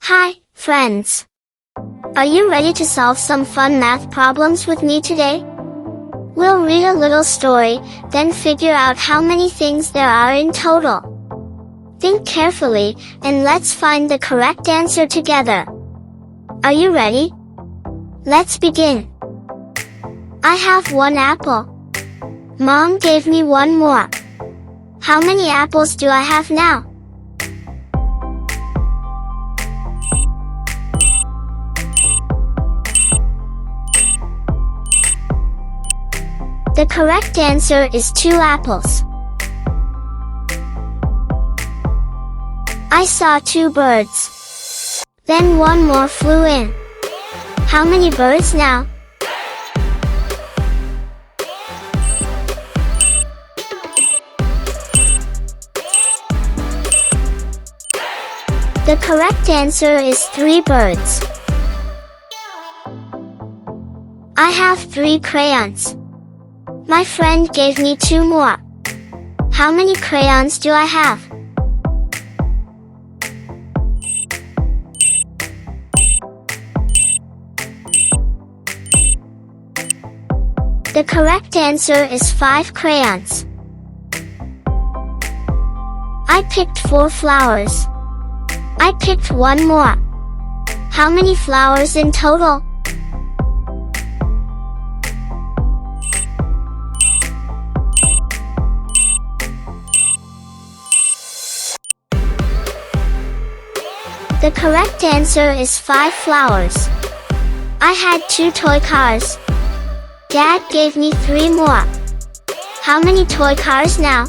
Hi, friends. Are you ready to solve some fun math problems with me today? We'll read a little story, then figure out how many things there are in total. Think carefully, and let's find the correct answer together. Are you ready? Let's begin. I have one apple. Mom gave me one more. How many apples do I have now? The correct answer is 2 apples. I saw 2 birds. Then one more flew in. How many birds now? The correct answer is 3 birds. I have 3 crayons. My friend gave me 2 more. How many crayons do I have? The correct answer is 5 crayons. I picked 4 flowers. I picked 1 more. How many flowers in total? The correct answer is 5 flowers. I had 2 toy cars. Dad gave me 3 more. How many toy cars now?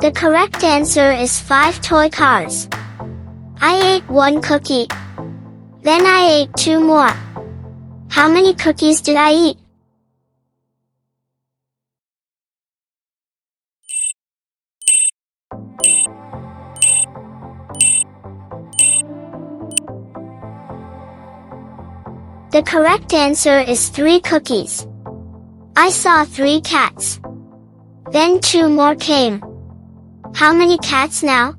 The correct answer is 5 toy cars. I ate 1 cookie. Then I ate 2 more. How many cookies did I eat? The correct answer is 3 cookies. I saw 3 cats. Then 2 more came. How many cats now?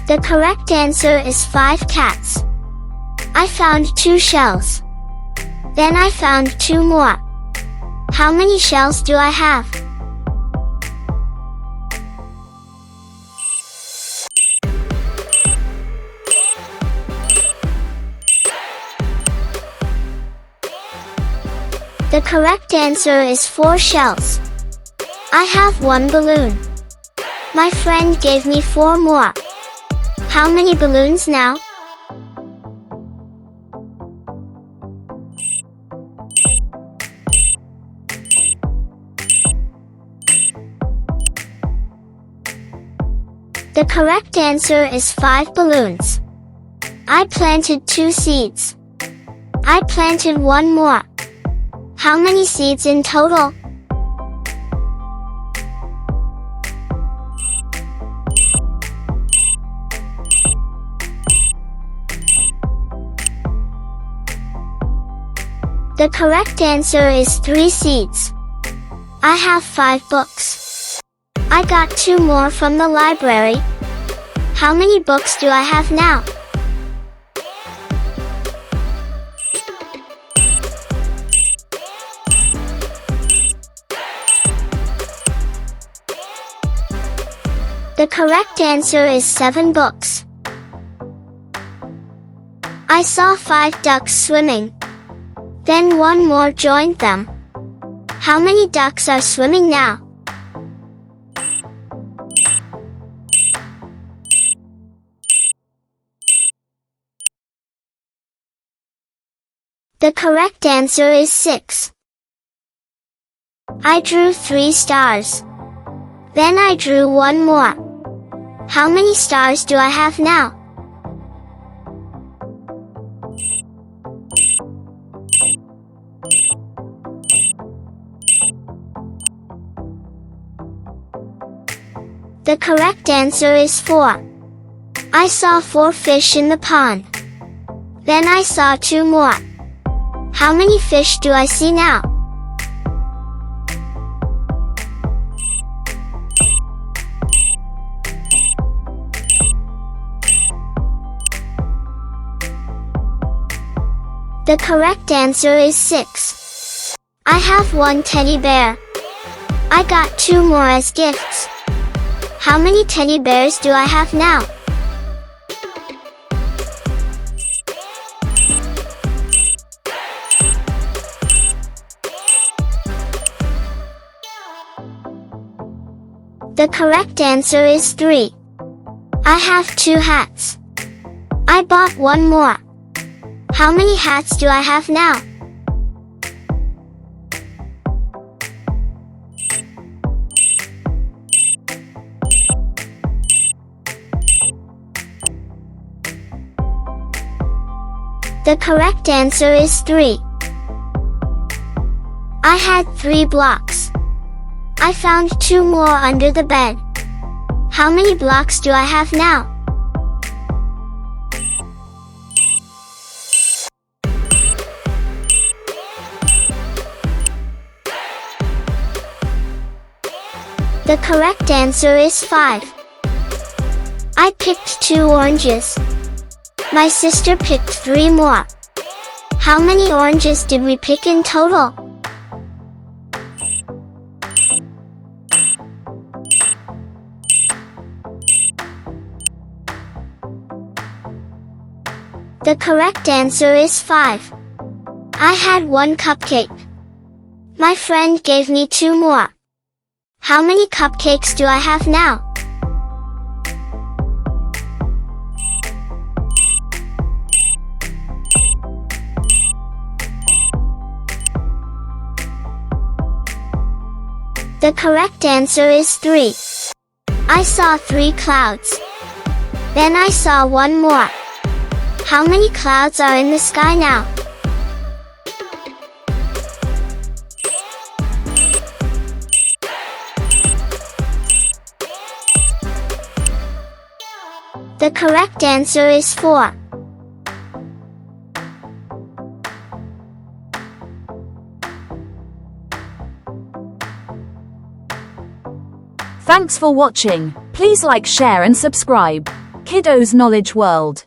The correct answer is 5 cats. I found 2 shells. Then I found 2 more. How many shells do I have? The correct answer is 4 shells. I have 1 balloon. My friend gave me 4 more. How many balloons now? The correct answer is 5 balloons. I planted 2 seeds. I planted 1 more. How many seeds in total? The correct answer is 3 seeds. I have 5 books. I got 2 more from the library. How many books do I have now? The correct answer is 7 books. I saw 5 ducks swimming. Then 1 more joined them. How many ducks are swimming now? The correct answer is 6. I drew 3 stars. Then I drew 1 more. How many stars do I have now? The correct answer is 4. I saw 4 fish in the pond. Then I saw 2 more. How many fish do I see now? The correct answer is 6. I have 1 teddy bear. I got 2 more as gifts. How many teddy bears do I have now? The correct answer is 3. I have 2 hats. I bought 1 more. How many hats do I have now? The correct answer is 3. I had 3 blocks. I found 2 more under the bed. How many blocks do I have now? The correct answer is 5. I picked 2 oranges. My sister picked 3 more. How many oranges did we pick in total? The correct answer is 5. I had 1 cupcake. My friend gave me 2 more. How many cupcakes do I have now? The correct answer is 3. I saw 3 clouds. Then I saw 1 more. How many clouds are in the sky now? The correct answer is 4. Thanks for watching. Please like, share and subscribe. Kiddos Knowledge World.